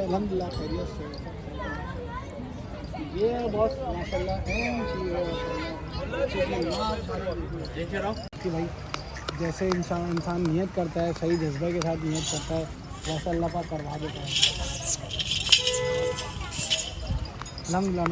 अल्हम्दुलिल्लाह खैरियत से ये बहुत माशाल्लाह कि भाई जैसे इंसान नियत करता है, सही जज्बे के साथ नियत करता है, वैसा अल्लाह पाक करवा देता है। अल्हम्दुलिल्लाह।